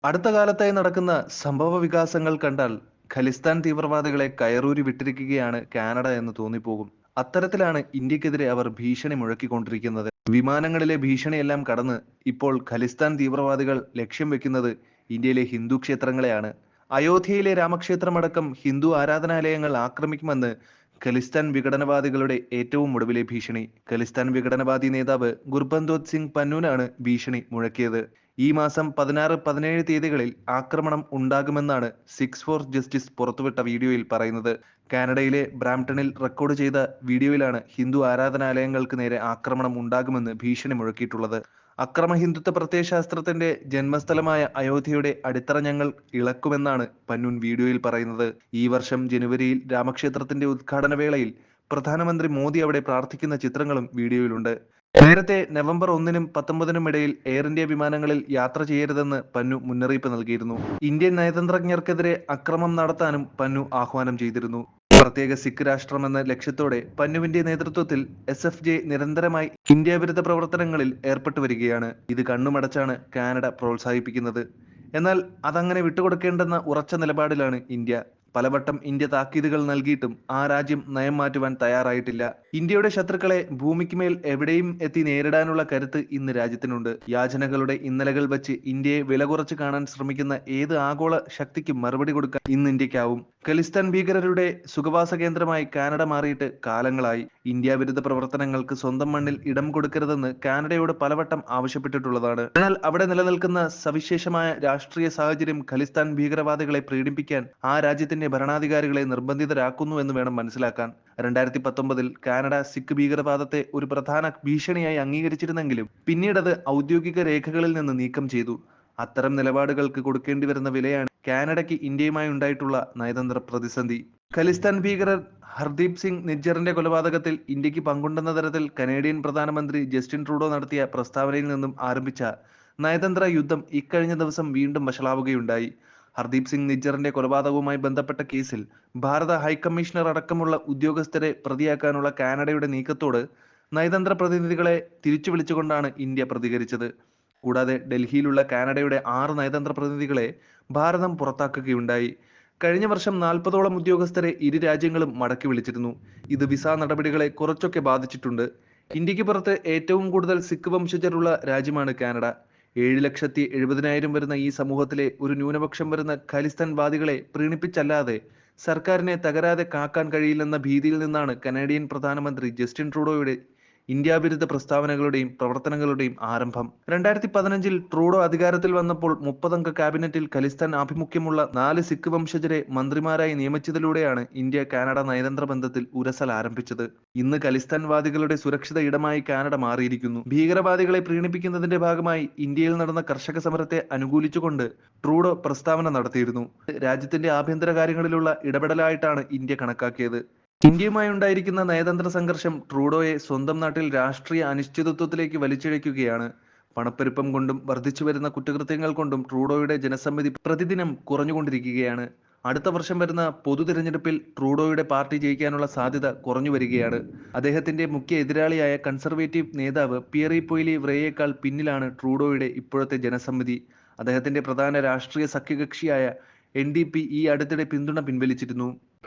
അടുത്ത കാലത്തായി നടക്കുന്ന സംഭവ വികാസങ്ങൾ കണ്ടാൽ ഖലിസ്ഥാൻ തീവ്രവാദികളെ കയറൂരി വിട്ടിരിക്കുകയാണ് കാനഡ എന്ന് തോന്നിപ്പോകും. അത്തരത്തിലാണ് ഇന്ത്യക്കെതിരെ അവർ ഭീഷണി മുഴക്കിക്കൊണ്ടിരിക്കുന്നത്. വിമാനങ്ങളിലെ ഭീഷണിയെല്ലാം കടന്ന് ഇപ്പോൾ ഖലിസ്ഥാൻ തീവ്രവാദികൾ ലക്ഷ്യം വെക്കുന്നത് ഇന്ത്യയിലെ ഹിന്ദു ക്ഷേത്രങ്ങളെയാണ്. അയോധ്യയിലെ രാമക്ഷേത്രമടക്കം ഹിന്ദു ആരാധനാലയങ്ങൾ ആക്രമിക്കുമെന്ന് ഖലിസ്ഥാൻ വിഘടനവാദികളുടെ ഏറ്റവും ഒടുവിലെ ഭീഷണി. ഖലിസ്ഥാൻ വിഘടനവാദി നേതാവ് ഗുർബന്തോത് സിംഗ് പന്നൂനാണ് ഭീഷണി മുഴക്കിയത്. ഈ മാസം 16, 17 തീയതികളിൽ ആക്രമണം ഉണ്ടാകുമെന്നാണ് സിക്സ് ഫോർ ജസ്റ്റിസ് പുറത്തുവിട്ട വീഡിയോയിൽ പറയുന്നത്. കാനഡയിലെ ബ്രാംപ്ടണിൽ റെക്കോർഡ് ചെയ്ത വീഡിയോയിലാണ് ഹിന്ദു ആരാധനാലയങ്ങൾക്ക് നേരെ ആക്രമണം ഉണ്ടാകുമെന്ന് ഭീഷണി മുഴക്കിയിട്ടുള്ളത്. അക്രമ ഹിന്ദുത്വ പ്രത്യയശാസ്ത്രത്തിന്റെ ജന്മസ്ഥലമായ അയോധ്യയുടെ അടിത്തറ ഞങ്ങൾ ഇളക്കുമെന്നാണ് പന്നൂൻ വീഡിയോയിൽ പറയുന്നത്. ഈ വർഷം ജനുവരിയിൽ രാമക്ഷേത്രത്തിന്റെ ഉദ്ഘാടന വേളയിൽ പ്രധാനമന്ത്രി മോദി അവിടെ പ്രാർത്ഥിക്കുന്ന ചിത്രങ്ങളും വീഡിയോയിലുണ്ട്. നേരത്തെ നവംബർ 1-നും 19-നും ഇടയിൽ എയർ ഇന്ത്യ വിമാനങ്ങളിൽ യാത്ര ചെയ്യരുതെന്ന് പന്നു മുന്നറിയിപ്പ് നൽകിയിരുന്നു. ഇന്ത്യൻ നയതന്ത്രജ്ഞർക്കെതിരെ അക്രമം നടത്താനും പന്നു ആഹ്വാനം ചെയ്തിരുന്നു. പ്രത്യേക സിഖ് രാഷ്ട്രമെന്ന ലക്ഷ്യത്തോടെ പന്നുവിന്റെ നേതൃത്വത്തിൽ SFJ നിരന്തരമായി ഇന്ത്യ വിരുദ്ധ പ്രവർത്തനങ്ങളിൽ ഏർപ്പെട്ടു വരികയാണ്. ഇത് കണ്ണുമടച്ചാണ് കാനഡ പ്രോത്സാഹിപ്പിക്കുന്നത്. എന്നാൽ അതങ്ങനെ വിട്ടുകൊടുക്കേണ്ടെന്ന ഉറച്ച നിലപാടിലാണ് ഇന്ത്യ. പലവട്ടം ഇന്ത്യ താക്കീതുകൾ നൽകിയിട്ടും ആ രാജ്യം നയം മാറ്റുവാൻ തയ്യാറായിട്ടില്ല. ഇന്ത്യയുടെ ശത്രുക്കളെ ഭൂമിക്ക് മേൽ എവിടെയും എത്തി നേരിടാനുള്ള കരുത്ത് ഇന്ന് രാജ്യത്തിനുണ്ട്. യാചനകളുടെ ഇന്നലകൾ വച്ച് ഇന്ത്യയെ വില കുറച്ച് കാണാൻ ശ്രമിക്കുന്ന ഏത് ആഗോള ശക്തിക്കും മറുപടി കൊടുക്കാൻ ഇന്ന് ഇന്ത്യക്കാവും. ഖലിസ്ഥാൻ ഭീകരരുടെ സുഖവാസ കേന്ദ്രമായി കാനഡ മാറിയിട്ട് കാലങ്ങളായി. ഇന്ത്യ വിരുദ്ധ പ്രവർത്തനങ്ങൾക്ക് സ്വന്തം മണ്ണിൽ ഇടം കൊടുക്കരുതെന്ന് കാനഡയോട് പലവട്ടം ആവശ്യപ്പെട്ടിട്ടുള്ളതാണ്. എന്നാൽ അവിടെ നിലനിൽക്കുന്ന സവിശേഷമായ രാഷ്ട്രീയ സാഹചര്യം ഖലിസ്ഥാൻ ഭീകരവാദികളെ പ്രീണിപ്പിക്കാൻ ആ രാജ്യത്തിന്റെ ഭരണാധികാരികളെ നിർബന്ധിതരാക്കുന്നു എന്ന് വേണം മനസ്സിലാക്കാൻ. 2019-ൽ കാനഡ സിഖ് ഭീകരവാദത്തെ ഒരു പ്രധാന ഭീഷണിയായി അംഗീകരിച്ചിരുന്നെങ്കിലും പിന്നീടത് ഔദ്യോഗിക രേഖകളിൽ നിന്ന് നീക്കം ചെയ്തു. അത്തരം നിലപാടുകൾക്ക് കൊടുക്കേണ്ടി വരുന്ന വിലയാണ് കാനഡയ്ക്ക് ഇന്ത്യയുമായി ഉണ്ടായിട്ടുള്ള നയതന്ത്ര പ്രതിസന്ധി. ഖലിസ്ഥാൻ ഭീകരർ ഹർദീപ് സിംഗ് നിജ്ജറിന്റെ കൊലപാതകത്തിൽ ഇന്ത്യക്ക് പങ്കുണ്ടെന്ന തരത്തിൽ കനേഡിയൻ പ്രധാനമന്ത്രി ജസ്റ്റിൻ ട്രൂഡോ നടത്തിയ പ്രസ്താവനയിൽ നിന്നും ആരംഭിച്ച നയതന്ത്ര യുദ്ധം ഇക്കഴിഞ്ഞ ദിവസം വീണ്ടും വഷളാവുകയുണ്ടായി. ഹർദീപ് സിംഗ് നിജ്ജറിന്റെ കൊലപാതകവുമായി ബന്ധപ്പെട്ട കേസിൽ ഭാരത ഹൈക്കമ്മീഷണർ അടക്കമുള്ള ഉദ്യോഗസ്ഥരെ പ്രതിയാക്കാനുള്ള കാനഡയുടെ നീക്കത്തോട് നയതന്ത്ര പ്രതിനിധികളെ തിരിച്ചു വിളിച്ചുകൊണ്ടാണ് ഇന്ത്യ പ്രതികരിച്ചത്. കൂടാതെ ഡൽഹിയിലുള്ള കാനഡയുടെ 6 നയതന്ത്ര പ്രതിനിധികളെ ഭാരതം പുറത്താക്കുകയുണ്ടായി. കഴിഞ്ഞ വർഷം 40ഓളം ഉദ്യോഗസ്ഥരെ ഇരു രാജ്യങ്ങളും മടക്കി വിളിച്ചിരുന്നു. ഇത് വിസ നടപടികളെ കുറച്ചൊക്കെ ബാധിച്ചിട്ടുണ്ട്. ഇന്ത്യക്ക് പുറത്ത് ഏറ്റവും കൂടുതൽ സിഖ് വംശജരുള്ള രാജ്യമാണ് കാനഡ. 7,70,000 വരുന്ന ഈ സമൂഹത്തിലെ ഒരു ന്യൂനപക്ഷം വരുന്ന ഖലിസ്ഥാൻ വാദികളെ പ്രീണിപ്പിച്ചല്ലാതെ സർക്കാരിനെ തകരാതെ കാക്കാൻ കഴിയില്ലെന്ന ഭീതിയിൽ നിന്നാണ് കനേഡിയൻ പ്രധാനമന്ത്രി ജസ്റ്റിൻ ട്രൂഡോയുടെ ഇന്ത്യ വിരുദ്ധ പ്രസ്താവനകളുടെയും പ്രവർത്തനങ്ങളുടെയും ആരംഭം. 2015-ൽ ട്രൂഡോ അധികാരത്തിൽ വന്നപ്പോൾ 30-അംഗ കാബിനറ്റിൽ ഖലിസ്ഥാൻ ആഭിമുഖ്യമുള്ള 4 സിഖ് വംശജരെ മന്ത്രിമാരായി നിയമിച്ചതിലൂടെയാണ് ഇന്ത്യ കാനഡ നയതന്ത്ര ബന്ധത്തിൽ ഉരസൽ ആരംഭിച്ചത്. ഇന്ന് ഖലിസ്ഥാൻ വാദികളുടെ സുരക്ഷിത ഇടമായി കാനഡ മാറിയിരിക്കുന്നു. ഭീകരവാദികളെ പ്രീണിപ്പിക്കുന്നതിന്റെ ഭാഗമായി ഇന്ത്യയിൽ നടന്ന കർഷക സമരത്തെ അനുകൂലിച്ചുകൊണ്ട് ട്രൂഡോ പ്രസ്താവന നടത്തിയിരുന്നു. രാജ്യത്തിന്റെ ആഭ്യന്തര കാര്യങ്ങളിലുള്ള ഇടപെടലായിട്ടാണ് ഇന്ത്യ കണക്കാക്കിയത്. ഇന്ത്യയുമായി ഉണ്ടായിരിക്കുന്ന നയതന്ത്ര സംഘർഷം ട്രൂഡോയെ സ്വന്തം നാട്ടിൽ രാഷ്ട്രീയ അനിശ്ചിതത്വത്തിലേക്ക് വലിച്ചിഴയ്ക്കുകയാണ്. പണപ്പെരുപ്പം കൊണ്ടും വർദ്ധിച്ചുവരുന്ന കുറ്റകൃത്യങ്ങൾ കൊണ്ടും ട്രൂഡോയുടെ ജനസമ്മതി പ്രതിദിനം കുറഞ്ഞുകൊണ്ടിരിക്കുകയാണ്. അടുത്ത വർഷം വരുന്ന പൊതു തിരഞ്ഞെടുപ്പിൽ ട്രൂഡോയുടെ പാർട്ടി ജയിക്കാനുള്ള സാധ്യത കുറഞ്ഞു വരികയാണ്. അദ്ദേഹത്തിന്റെ മുഖ്യ എതിരാളിയായ കൺസർവേറ്റീവ് നേതാവ് പിയറി പൊയ്ലി വ്രേയേക്കാൾ പിന്നിലാണ് ട്രൂഡോയുടെ ഇപ്പോഴത്തെ ജനസമ്മതി. അദ്ദേഹത്തിന്റെ പ്രധാന രാഷ്ട്രീയ സഖ്യകക്ഷിയായ NDP ഈ അടുത്തിടെ പിന്തുണ പിൻവലിച്ചിരുന്നു.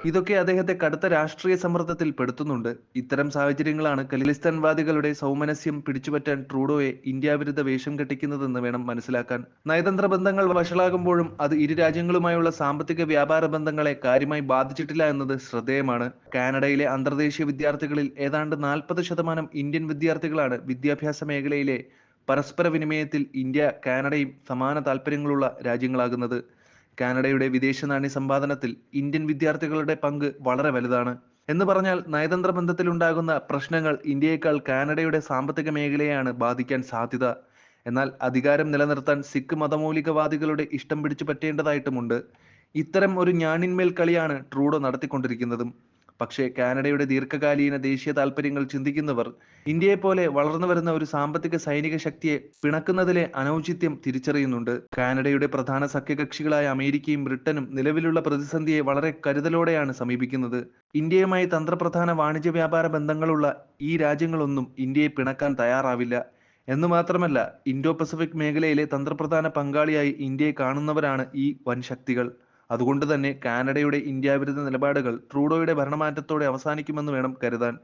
ഇതൊക്കെ അദ്ദേഹത്തെ കടുത്ത രാഷ്ട്രീയ സമ്മർദ്ദത്തിൽ പെടുത്തുന്നുണ്ട്. ഇത്തരം സാഹചര്യങ്ങളാണ് ഖലിസ്ഥാൻവാദികളുടെ സൗമനസ്യം പിടിച്ചുപറ്റാൻ ട്രൂഡോയെ ഇന്ത്യ വിരുദ്ധ വേഷം കെട്ടിക്കുന്നതെന്ന് വേണം മനസ്സിലാക്കാൻ. നയതന്ത്ര ബന്ധങ്ങൾ വഷളാകുമ്പോഴും അത് ഇരു രാജ്യങ്ങളുമായുള്ള സാമ്പത്തിക വ്യാപാര ബന്ധങ്ങളെ കാര്യമായി ബാധിച്ചിട്ടില്ല എന്നത് ശ്രദ്ധേയമാണ്. കാനഡയിലെ അന്തർദേശീയ വിദ്യാർത്ഥികളിൽ ഏതാണ്ട് 40% ഇന്ത്യൻ വിദ്യാർത്ഥികളാണ്. വിദ്യാഭ്യാസ മേഖലയിലെ പരസ്പര വിനിമയത്തിൽ ഇന്ത്യ കാനഡയും സമാന താൽപ്പര്യങ്ങളുള്ള രാജ്യങ്ങളാകുന്നത്. കാനഡയുടെ വിദേശ നാണ്യ സമ്പാദനത്തിൽ ഇന്ത്യൻ വിദ്യാർത്ഥികളുടെ പങ്ക് വളരെ വലുതാണ്. എന്ന് പറഞ്ഞാൽ നയതന്ത്ര ബന്ധത്തിലുണ്ടാകുന്ന പ്രശ്നങ്ങൾ ഇന്ത്യയേക്കാൾ കാനഡയുടെ സാമ്പത്തിക മേഖലയെയാണ് ബാധിക്കാൻ സാധ്യത. എന്നാൽ അധികാരം നിലനിർത്താൻ സിഖ് മതമൗലികവാദികളുടെ ഇഷ്ടം പിടിച്ചു പറ്റേണ്ടതായിട്ടുമുണ്ട്. ഇത്തരം ഒരു ഞാണിന്മേൽ കളിയാണ് ട്രൂഡോ നടത്തിക്കൊണ്ടിരിക്കുന്നതും. പക്ഷേ കാനഡയുടെ ദീർഘകാലീന ദേശീയ താൽപ്പര്യങ്ങൾ ചിന്തിക്കുന്നവർ ഇന്ത്യയെപ്പോലെ വളർന്നു വരുന്ന ഒരു സാമ്പത്തിക സൈനിക ശക്തിയെ പിണക്കുന്നതിലെ അനൗചിത്യം തിരിച്ചറിയുന്നുണ്ട്. കാനഡയുടെ പ്രധാന സഖ്യകക്ഷികളായ അമേരിക്കയും ബ്രിട്ടനും നിലവിലുള്ള പ്രതിസന്ധിയെ വളരെ കരുതലോടെയാണ് സമീപിക്കുന്നത്. ഇന്ത്യയുമായി തന്ത്രപ്രധാന വാണിജ്യ വ്യാപാര ബന്ധങ്ങളുള്ള ഈ രാജ്യങ്ങളൊന്നും ഇന്ത്യയെ പിണക്കാൻ തയ്യാറാവില്ല. എന്ന് മാത്രമല്ല, ഇൻഡോ പസഫിക് മേഖലയിലെ തന്ത്രപ്രധാന പങ്കാളിയായി ഇന്ത്യയെ കാണുന്നവരാണ് ഈ വൻ ശക്തികൾ. അതുകൊണ്ട് തന്നെ കാനഡയുടെ ഇന്ത്യാവിരുദ്ധ നിലപാടുകൾ ട്രൂഡോയുടെ ഭരണമാറ്റത്തോടെ അവസാനിക്കുമെന്ന് വേണം കരുതാൻ.